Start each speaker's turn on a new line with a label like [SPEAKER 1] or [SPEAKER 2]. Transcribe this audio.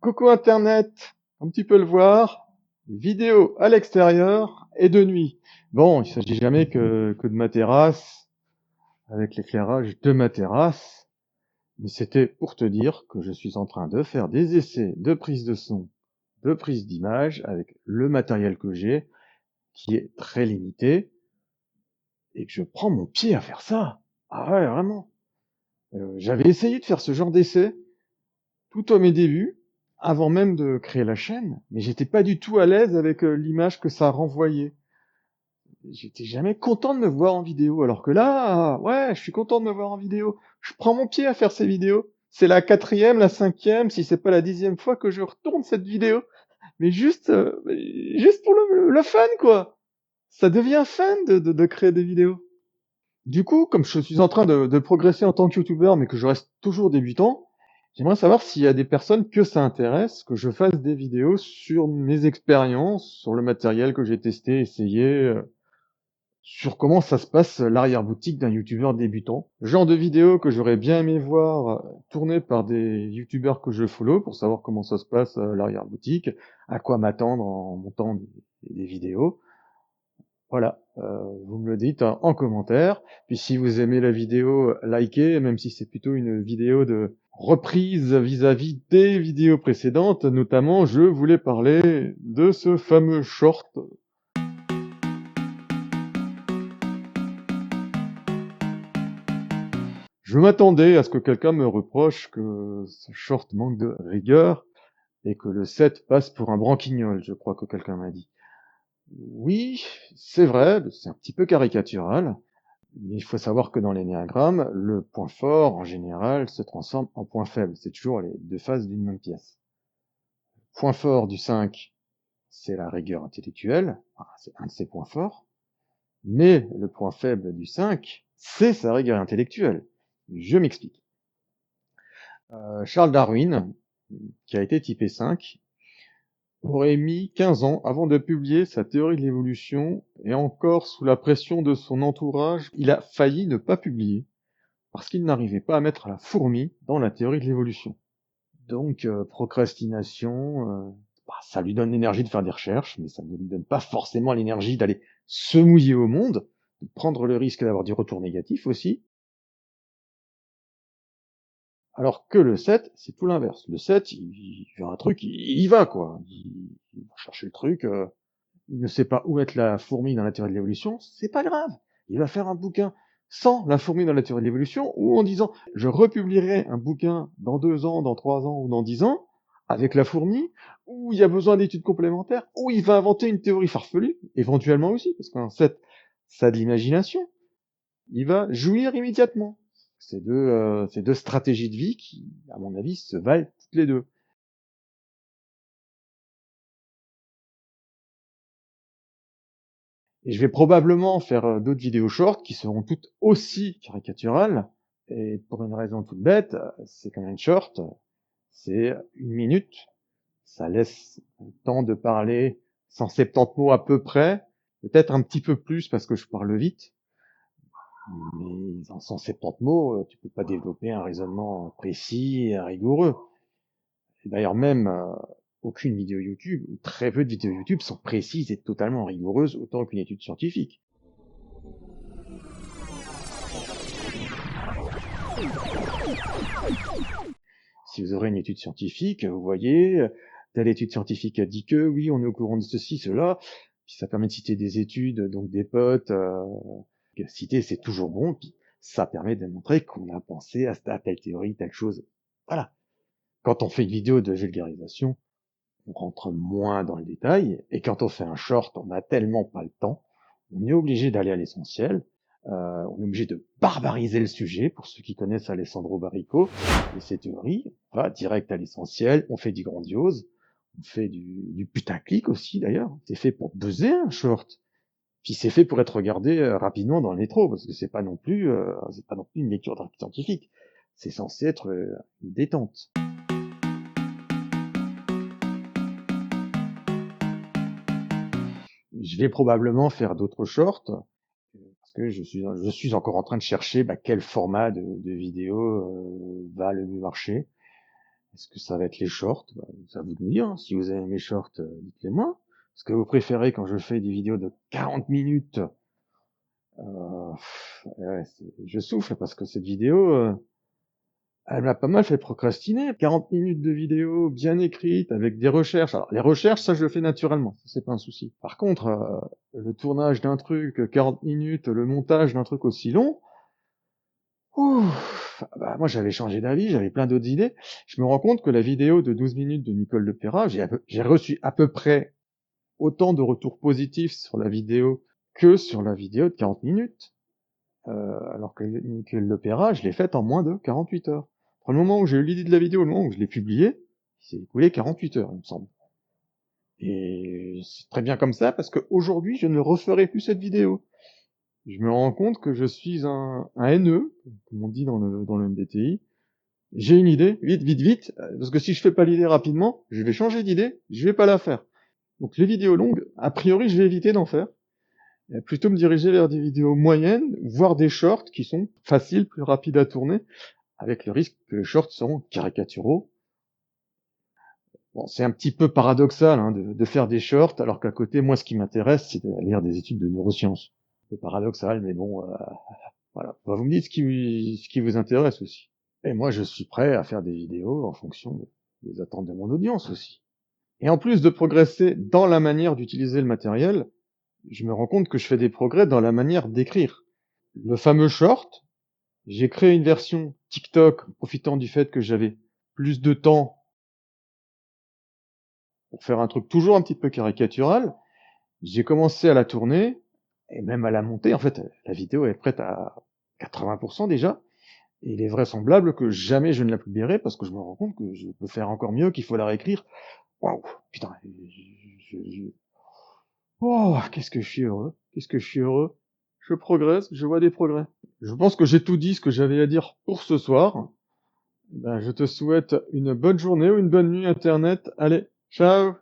[SPEAKER 1] Coucou Internet, comme tu peux le voir, vidéo à l'extérieur et de nuit. Bon, il s'agit jamais que de ma terrasse, avec l'éclairage de ma terrasse, mais c'était pour te dire que je suis en train de faire des essais de prise de son, de prise d'image avec le matériel que j'ai, qui est très limité, et que je prends mon pied à faire ça. Ah ouais, vraiment. J'avais essayé de faire ce genre d'essai tout à mes débuts, avant même de créer la chaîne, mais j'étais pas du tout à l'aise avec l'image que ça renvoyait. J'étais jamais content de me voir en vidéo, alors que là, ouais, je suis content de me voir en vidéo. Je prends mon pied à faire ces vidéos. C'est la quatrième, la cinquième, si c'est pas la 10e fois que je retourne cette vidéo. Mais juste pour le fun, quoi. Ça devient fun de créer des vidéos. Du coup, comme je suis en train de progresser en tant que youtubeur, mais que je reste toujours débutant, j'aimerais savoir s'il y a des personnes que ça intéresse, que je fasse des vidéos sur mes expériences, sur le matériel que j'ai testé, essayé, sur comment ça se passe l'arrière-boutique d'un youtubeur débutant. Genre de vidéo que j'aurais bien aimé voir tournées par des youtubeurs que je follow pour savoir comment ça se passe l'arrière-boutique, à quoi m'attendre en montant des vidéos. Voilà, vous me le dites en commentaire. Puis si vous aimez la vidéo, likez, même si c'est plutôt une vidéo de reprise vis-à-vis des vidéos précédentes. Notamment, je voulais parler de ce fameux short. Je m'attendais à ce que quelqu'un me reproche que ce short manque de rigueur et que le set passe pour un branquignol, je crois que quelqu'un m'a dit. Oui, c'est vrai, c'est un petit peu caricatural. Mais il faut savoir que dans l'énéagramme, le point fort, en général, se transforme en point faible. C'est toujours les deux faces d'une même pièce. Point fort du 5, c'est la rigueur intellectuelle. C'est un de ses points forts. Mais le point faible du 5, c'est sa rigueur intellectuelle. Je m'explique. Charles Darwin, qui a été typé 5, aurait mis 15 ans avant de publier sa théorie de l'évolution, et encore sous la pression de son entourage, il a failli ne pas publier, parce qu'il n'arrivait pas à mettre la fourmi dans la théorie de l'évolution. Donc, procrastination, ça lui donne l'énergie de faire des recherches, mais ça ne lui donne pas forcément l'énergie d'aller se mouiller au monde, de prendre le risque d'avoir du retour négatif aussi. Alors que le 7, c'est tout l'inverse. Le 7, il veut un truc, il y va, quoi. Il va chercher le truc, il ne sait pas où mettre la fourmi dans la théorie de l'évolution, c'est pas grave. Il va faire un bouquin sans la fourmi dans la théorie de l'évolution, ou en disant je republierai un bouquin dans 2 ans, dans 3 ans ou dans 10 ans, avec la fourmi, où il y a besoin d'études complémentaires, où il va inventer une théorie farfelue, éventuellement aussi, parce qu'un 7, ça a de l'imagination. Il va jouir immédiatement. Ces deux stratégies de vie qui, à mon avis, se valent toutes les deux. Et je vais probablement faire d'autres vidéos short qui seront toutes aussi caricaturales. Et pour une raison toute bête, c'est quand même short, c'est 1 minute. Ça laisse le temps de parler 170 mots à peu près, peut-être un petit peu plus parce que je parle vite. Mais en 170 mots, tu peux pas développer un raisonnement précis et rigoureux. Et d'ailleurs même, aucune vidéo YouTube, ou très peu de vidéos YouTube sont précises et totalement rigoureuses autant qu'une étude scientifique. Si vous aurez une étude scientifique, vous voyez, telle étude scientifique a dit que, oui, on est au courant de ceci, cela, puis ça permet de citer des études, donc des potes, citer c'est toujours bon, puis ça permet de montrer qu'on a pensé à telle théorie, telle chose. Voilà. Quand on fait une vidéo de vulgarisation, on rentre moins dans le détail, et quand on fait un short, on n'a tellement pas le temps, on est obligé d'aller à l'essentiel, on est obligé de barbariser le sujet, pour ceux qui connaissent Alessandro Barrico, et ses théories, on va direct à l'essentiel, on fait du grandiose, on fait du putaclic aussi d'ailleurs, c'est fait pour buzzer un short, puis c'est fait pour être regardé rapidement dans le métro, parce que c'est pas non plus une lecture scientifique, c'est censé être une détente. Je vais probablement faire d'autres shorts, parce que je suis encore en train de chercher quel format de vidéo va le mieux marcher. Est-ce que ça va être les shorts? Bah, c'est à vous de me dire, hein. Si vous aimez mes shorts, dites-les moi. Est-ce que vous préférez quand je fais des vidéos de 40 minutes? Ouais, je souffle parce que cette vidéo, elle m'a pas mal fait procrastiner. 40 minutes de vidéo bien écrite avec des recherches. Alors les recherches, ça je le fais naturellement, ça c'est pas un souci. Par contre, le tournage d'un truc 40 minutes, le montage d'un truc aussi long, bah, moi j'avais changé d'avis, j'avais plein d'autres idées. Je me rends compte que la vidéo de 12 minutes de Nicole Le Perra, j'ai reçu à peu près autant de retours positifs sur la vidéo que sur la vidéo de 40 minutes. Alors que l'opéra, je l'ai faite en moins de 48 heures. Entre le moment où j'ai eu l'idée de la vidéo, le moment où je l'ai publiée, il s'est écoulé 48 heures, il me semble. Et c'est très bien comme ça, parce qu'aujourd'hui, je ne referai plus cette vidéo. Je me rends compte que je suis un haineux, comme on dit dans le MBTI. J'ai une idée, vite, vite, vite, parce que si je fais pas l'idée rapidement, je vais changer d'idée, je vais pas la faire. Donc les vidéos longues, a priori, je vais éviter d'en faire. Et plutôt me diriger vers des vidéos moyennes, voire des shorts qui sont faciles, plus rapides à tourner, avec le risque que les shorts seront caricaturaux. Bon, c'est un petit peu paradoxal hein, de faire des shorts, alors qu'à côté, moi, ce qui m'intéresse, c'est de lire des études de neurosciences. C'est paradoxal, mais bon, voilà. Bah, vous me dites ce qui vous intéresse aussi. Et moi, je suis prêt à faire des vidéos en fonction des attentes de mon audience aussi. Et en plus de progresser dans la manière d'utiliser le matériel, je me rends compte que je fais des progrès dans la manière d'écrire. Le fameux short, j'ai créé une version TikTok profitant du fait que j'avais plus de temps pour faire un truc toujours un petit peu caricatural. J'ai commencé à la tourner et même à la monter. En fait, la vidéo est prête à 80% déjà. Et il est vraisemblable que jamais je ne la publierai parce que je me rends compte que je peux faire encore mieux, qu'il faut la réécrire. Waouh, putain, oh, qu'est-ce que je suis heureux, qu'est-ce que je suis heureux. Je progresse, je vois des progrès. Je pense que j'ai tout dit ce que j'avais à dire pour ce soir. Ben, je te souhaite une bonne journée ou une bonne nuit Internet. Allez, ciao!